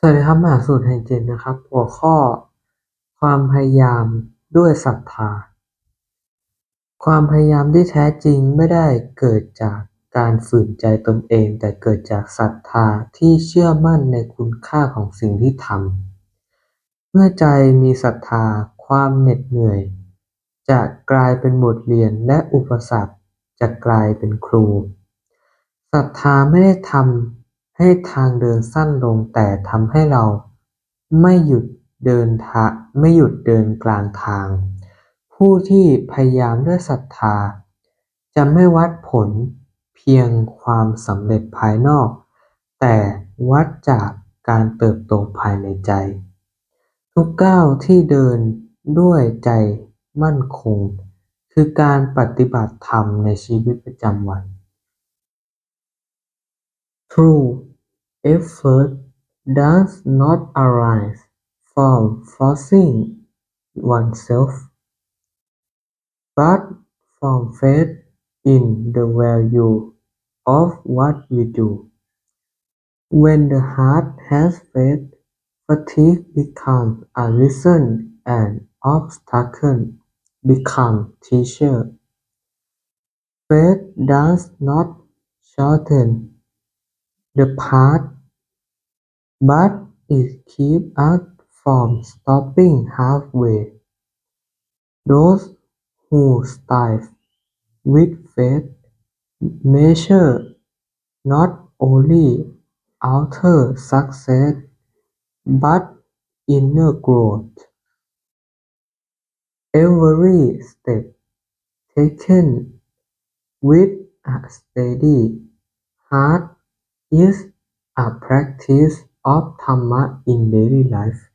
สวัสดีครับมหาสูตรแห่งจิตนะครับหัวข้อความพยายามด้วยศรัทธาความพยายามที่แท้จริงไม่ได้เกิดจากการฝืนใจตนเองแต่เกิดจากศรัทธาที่เชื่อมั่นในคุณค่าของสิ่งที่ทำเมื่อใจมีศรัทธาความเหน็ดเหนื่อยจะกลายเป็นบทเรียนและอุปสรรคจะกลายเป็นครูศรัทธาไม่ได้ทำให้ทางเดินสั้นลงแต่ทำให้เราไม่หยุดเดินกลางทางผู้ที่พยายามด้วยศรัทธาจะไม่วัดผลเพียงความสำเร็จภายนอกแต่วัดจากการเติบโตภายในใจทุกก้าวที่เดินด้วยใจมั่นคงคือการปฏิบัติธรรมในชีวิตประจำวัน True effort does not arise from forcing oneself, but from faith in the value of what we do. When the heart has faith, fatigue becomes a lesson and obstacle become teacher. Faith does not shorten the path, but it keeps us from stopping halfway. Those who strive with faith measure not only outer success but inner growth. Every step taken with a steady heart is a practice of Dhamma in daily life.